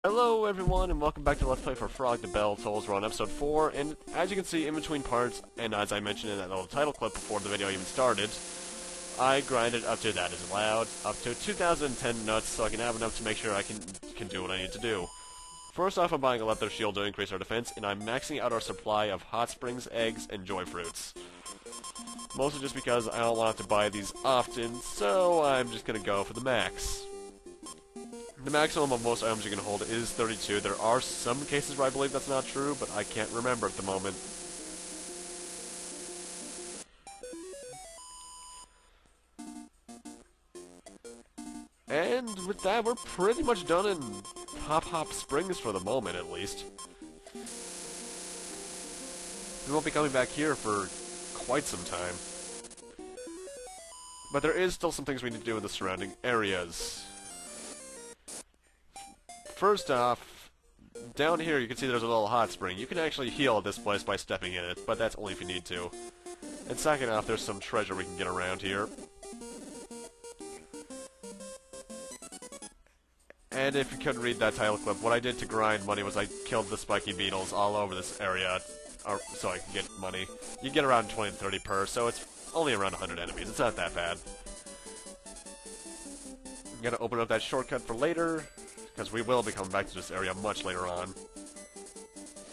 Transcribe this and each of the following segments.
Hello everyone, and welcome back to Let's Play for Frog the Bell Tolls. We're on episode 4, and as you can see, in between parts, and as I mentioned in that little title clip before the video even started, I grinded up to, that is allowed, up to 2010 nuts, so I can have enough to make sure I can do what I need to do. First off, I'm buying a leather shield to increase our defense, and I'm maxing out our supply of hot springs, eggs, and joy fruits. Mostly just because I don't want to buy these often, so I'm just gonna go for the max. The maximum of most items you can hold is 32. There are some cases where I believe that's not true, but I can't remember at the moment. And with that, we're pretty much done in Hop Springs for the moment, at least. We won't be coming back here for quite some time. But there is still some things we need to do in the surrounding areas. First off, down here you can see there's a little hot spring. You can actually heal at this place by stepping in it, but that's only if you need to. And second off, there's some treasure we can get around here. And if you couldn't read that title clip, what I did to grind money was I killed the spiky beetles all over this area, so I can get money. You get around 20 to 30 per, so it's only around 100 enemies. It's not that bad. I'm gonna open up that shortcut for later, because we will be coming back to this area much later on.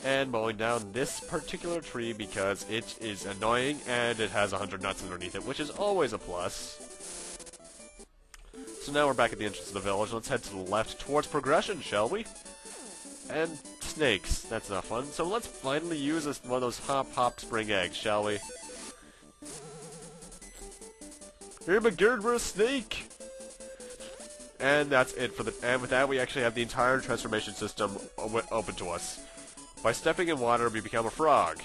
And mowing down this particular tree because it is annoying and it has 100 nuts underneath it, which is always a plus. So now we're back at the entrance of the village. Let's head to the left towards progression, shall we? And snakes. That's not fun. So let's finally use one of those hop spring eggs, shall we? Here, McGurd, we're a snake! And that's it for and with that we actually have the entire transformation system open to us. By stepping in water, we become a frog.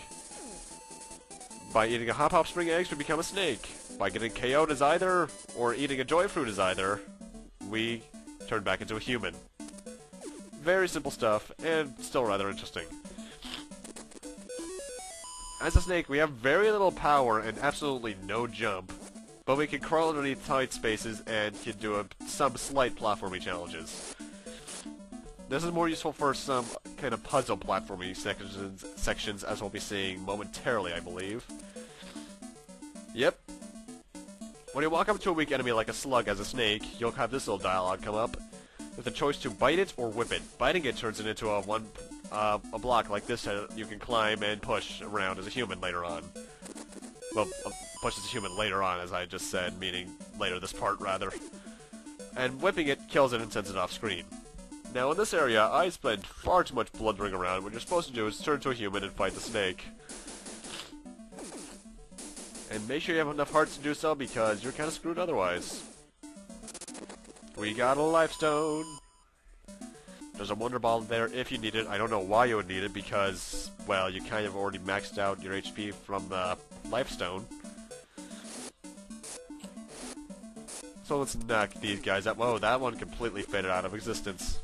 By eating a hop spring eggs, we become a snake. By getting KO'd as either, or eating a joy fruit as either, we turn back into a human. Very simple stuff, and still rather interesting. As a snake, we have very little power and absolutely no jump. But we can crawl underneath tight spaces and can do some slight platforming challenges. This is more useful for some kind of puzzle platforming sections as we'll be seeing momentarily, I believe. Yep. When you walk up to a weak enemy like a slug as a snake, you'll have this little dialogue come up with the choice to bite it or whip it. Biting it turns it into a block like this that you can climb and push around as a human later on. Well, push as a human later on, as I just said, meaning later this part, rather. And whipping it kills it and sends it off screen. Now, in this area, I spent far too much blundering around. What you're supposed to do is turn to a human and fight the snake. And make sure you have enough hearts to do so, because you're kind of screwed otherwise. We got a life stone. There's a wonder ball there if you need it. I don't know why you would need it, because, well, you kind of already maxed out your HP from the life stone. So let's knock these guys out. Whoa, that one completely faded out of existence.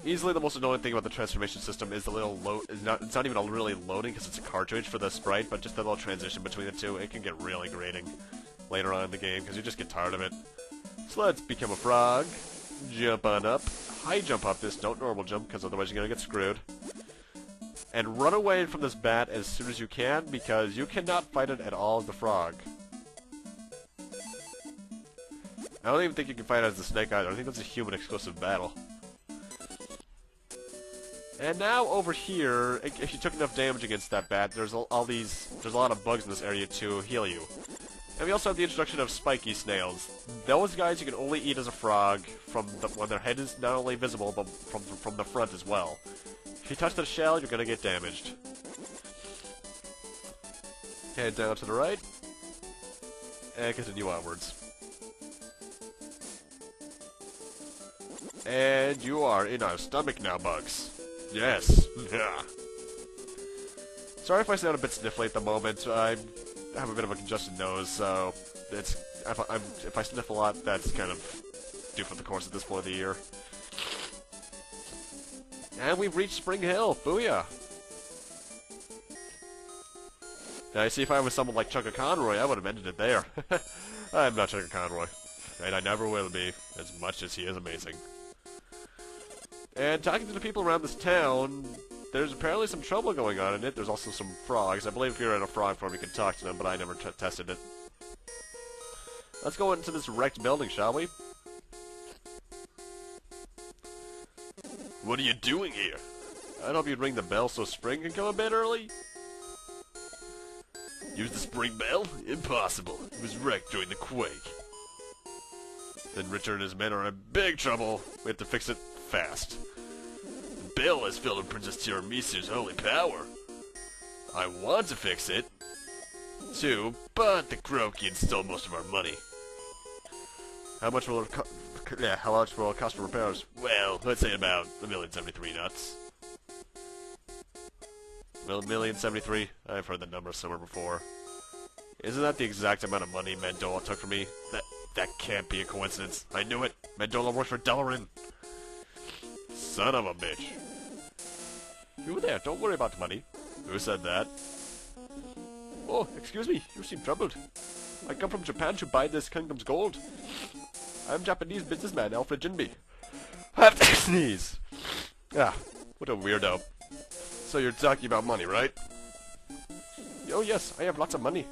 Easily the most annoying thing about the transformation system is the little it's not even really loading because it's a cartridge for the sprite, but just the little transition between the two. It can get really grating later on in the game because you just get tired of it. So let's become a frog. Jump on up. High jump up this, don't normal jump, because otherwise you're going to get screwed. And run away from this bat as soon as you can, because you cannot fight it at all as the frog. I don't even think you can fight it as the snake either. I think that's a human exclusive battle. And now over here, if you took enough damage against that bat, there's a lot of bugs in this area to heal you. And we also have the introduction of spiky snails. Those guys you can only eat as a frog when their head is not only visible, but from the front as well. If you touch the shell, you're gonna get damaged. Head down to the right, and continue onwards. And you are in our stomach now, bugs. Yes. Yeah. Sorry if I sound a bit sniffly at the moment. I have a bit of a congested nose, so if I sniff a lot, that's kind of due for the course at this point of the year. And we've reached Spring Hill. Booyah! Now, you see, if I was someone like Chunka Conroy, I would have ended it there. I'm not Checker Conroy. And I never will be, as much as he is amazing. And talking to the people around this town, there's apparently some trouble going on in it. There's also some frogs. I believe if you're in a frog form, you can talk to them, but I never tested it. Let's go into this wrecked building, shall we? What are you doing here? I'd hope you'd ring the bell so Spring can come a bit early. Use the spring bell? Impossible. It was wrecked during the quake. Then Richard and his men are in big trouble. We have to fix it fast. The bell is filled with Princess Tiramisu's holy power. I want to fix it, too, but the Krokians stole most of our money. How much will it cost for repairs? Well, let's say about 1,073 nuts. 1,073? I've heard the number somewhere before. Isn't that the exact amount of money Mandola took from me? That can't be a coincidence. I knew it. Mandola works for Delarin. Son of a bitch. You there, don't worry about the money. Who said that? Oh, excuse me, you seem troubled. I come from Japan to buy this kingdom's gold. I'm Japanese businessman Alfred Jinby. I have to sneeze. Ah, what a weirdo. So you're talking about money, right? Oh yes, I have lots of money.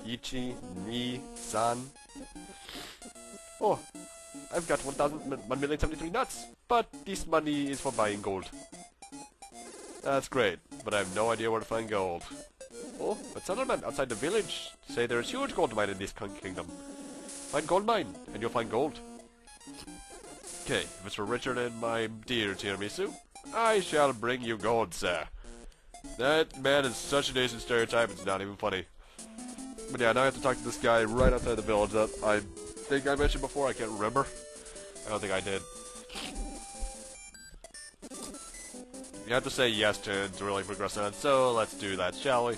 Ichi, ni, san. Oh, I've got 1,073 nuts, but this money is for buying gold. That's great, but I have no idea where to find gold. Oh, but settlement outside the village say there's huge gold mine in this kingdom. Find gold mine, and you'll find gold. Okay, if it's for Richard and my dear Tiramisu, I shall bring you gold, sir. That man is such a decent stereotype, it's not even funny. But yeah, now I have to talk to this guy right outside the village that I think I mentioned before, I can't remember. I don't think I did. You have to say yes to really progress on, so let's do that, shall we?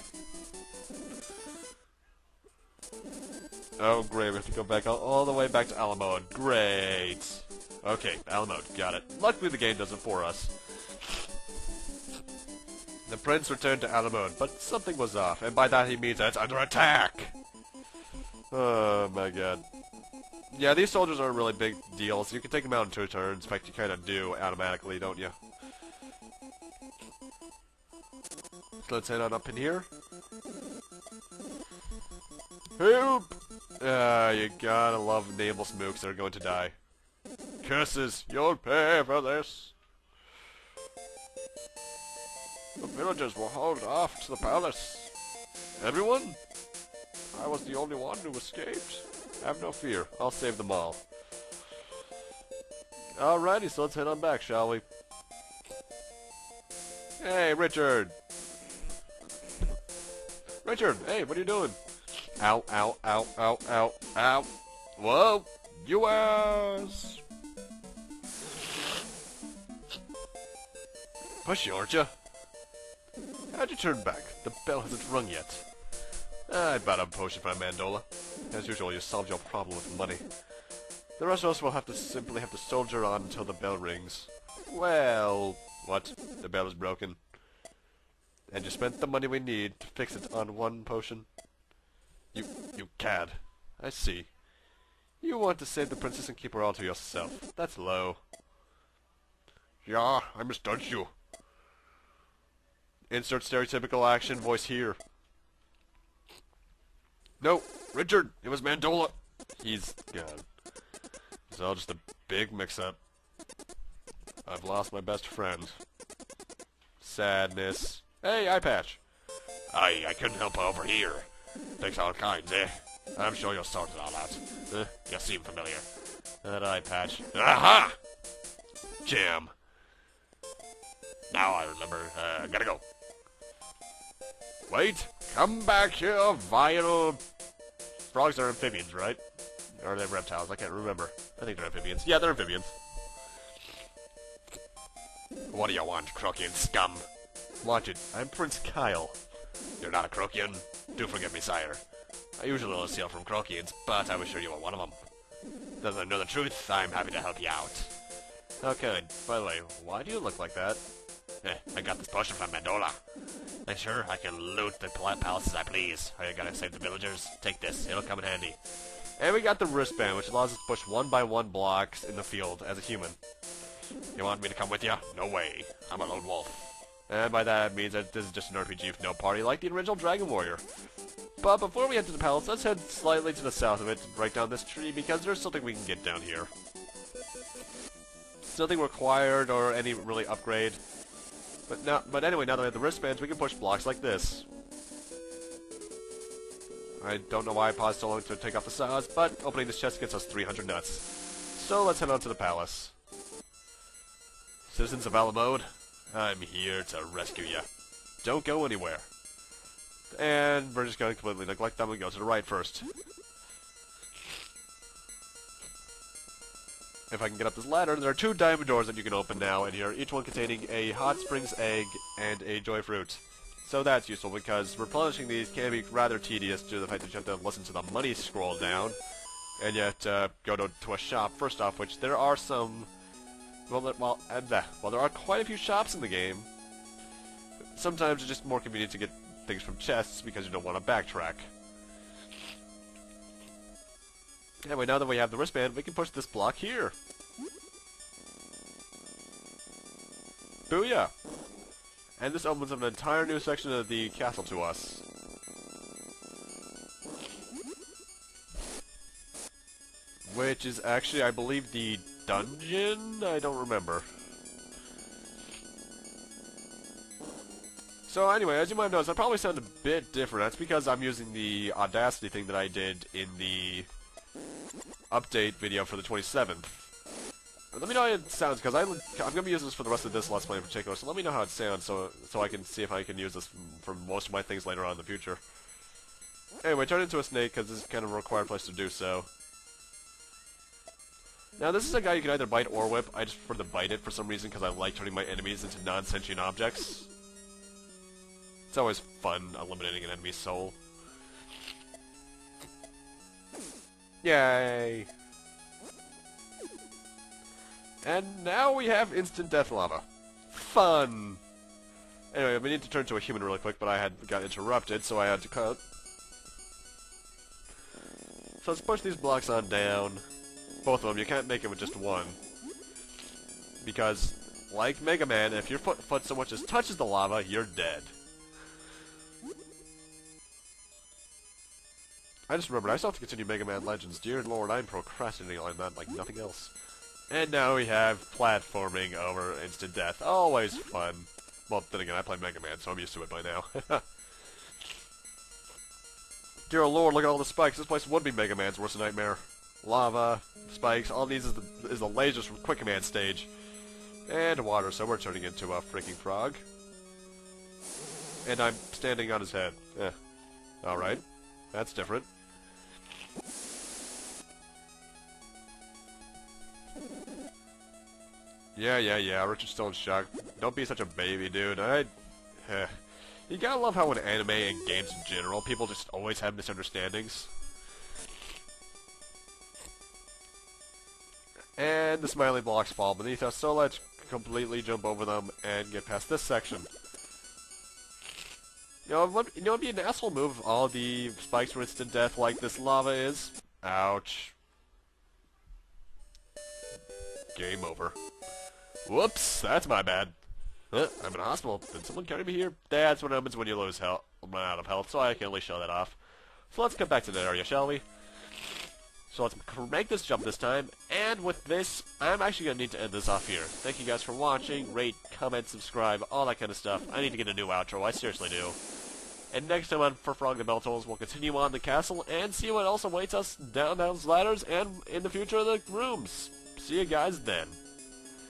Oh, great, we have to go back all the way back to Alamode. Great! Okay, Alamode, got it. Luckily the game does it for us. The prince returned to Alamode, but something was off, and by that he means that it's under attack! Oh my god. Yeah, these soldiers aren't really big deals. You can take them out in 2 turns. In fact, you kind of do automatically, don't you? So let's head on up in here. Help! You gotta love naval smooks that are going to die. Curses! You'll pay for this! The villagers were hauled off to the palace. Everyone? I was the only one who escaped. Have no fear, I'll save them all. Alrighty, so let's head on back, shall we? Hey, Richard! Richard, hey, what are you doing? Ow, ow, ow, ow, ow, ow. Whoa! You ass! Pushy, aren't you? How'd you turn back? The bell hasn't rung yet. I bought a potion from Mandola. As usual, you solved your problem with money. The rest of us will simply have to soldier on until the bell rings. Well, what? The bell is broken. And you spent the money we need to fix it on 1 potion? You cad. I see. You want to save the princess and keep her all to yourself. That's low. Yeah, I misjudged you. Insert stereotypical action voice here. No, Richard, it was Mandola. He's gone. It's all just a big mix-up. I've lost my best friend. Sadness. Hey, eye patch. I couldn't help over here. Takes all kinds, eh? I'm sure you'll sort it all out. You seem familiar. That eye patch. Aha! Jam. Now I remember. Gotta go. Wait! Come back here, vile... Frogs are amphibians, right? Or are they reptiles? I can't remember. I think they're amphibians. Yeah, they're amphibians. What do you want, Krokian scum? Watch it. I'm Prince Kyle. You're not a Krokian. Do forgive me, sire. I usually only steal from Krokians, but I was sure you were one of them. Doesn't know the truth, I'm happy to help you out. Okay, by the way, why do you look like that? I got this potion from Mandola. And sure, I can loot the palace as I please. I gotta save the villagers. Take this, it'll come in handy. And we got the wristband, which allows us to push 1x1 blocks in the field as a human. You want me to come with you? No way. I'm a lone wolf. And by that, it means that this is just an RPG with no party like the original Dragon Warrior. But before we head to the palace, let's head slightly to the south of it to break down this tree, because there's something we can get down here. It's nothing required or any really upgrade. But anyway, now that we have the wristbands, we can push blocks like this. I don't know why I paused so long to take off the saws, but opening this chest gets us 300 nuts. So let's head on to the palace. Citizens of Alamode, I'm here to rescue you. Don't go anywhere. And we're just going to completely neglect them and go to the right first. If I can get up this ladder, there are 2 diamond doors that you can open now in here, each one containing a hot springs egg and a joy fruit. So that's useful because replenishing these can be rather tedious due to the fact that you have to listen to the money scroll down, and yet go to a shop first off, which there are some. Well, there are quite a few shops in the game. Sometimes it's just more convenient to get things from chests because you don't want to backtrack. Anyway, now that we have the wristband, we can push this block here. Booyah! And this opens up an entire new section of the castle to us. Which is actually, I believe, the dungeon? I don't remember. So anyway, as you might have noticed, I probably sound a bit different. That's because I'm using the Audacity thing that I did in the update video for the 27th. Let me know how it sounds, because I'm going to be using this for the rest of this Let's Play in particular, so let me know how it sounds so I can see if I can use this for most of my things later on in the future. Anyway, turn into a snake, because this is kind of a required place to do so. Now, this is a guy you can either bite or whip. I just prefer to bite it for some reason, because I like turning my enemies into non-sentient objects. It's always fun eliminating an enemy's soul. Yay! And now we have instant death lava. Fun! Anyway, we need to turn to a human really quick, but I got interrupted, so I had to cut. So let's push these blocks on down. Both of them. You can't make it with just one. Because, like Mega Man, if your foot so much as touches the lava, you're dead. I just remembered, I still have to continue Mega Man Legends. Dear Lord, I'm procrastinating on that like nothing else. And now we have platforming over instant death. Always fun. Well, then again, I play Mega Man, so I'm used to it by now. Dear Lord, look at all the spikes. This place would be Mega Man's worst nightmare. Lava, spikes, all these is the lasers from Quick Command stage. And water, so we're turning into a freaking frog. And I'm standing on his head. Alright. That's different. Yeah, Richard's still in shock. Don't be such a baby, dude. You gotta love how in anime and games in general, people just always have misunderstandings. And the smiley blocks fall beneath us, so let's completely jump over them and get past this section. You know, it'd be an asshole move if all the spikes were instant death like this lava is. Ouch. Game over. Whoops, that's my bad. I'm in a hospital. Did someone carry me here? That's what happens when you run out of health, so I can at least show that off. So let's get back to the area, shall we? So let's make this jump this time, and with this, I'm actually going to need to end this off here. Thank you guys for watching, rate, comment, subscribe, all that kind of stuff. I need to get a new outro, I seriously do. And next time on For Frog the Beltals, we'll continue on the castle and see what else awaits us down those ladders and in the future of the rooms. See you guys then.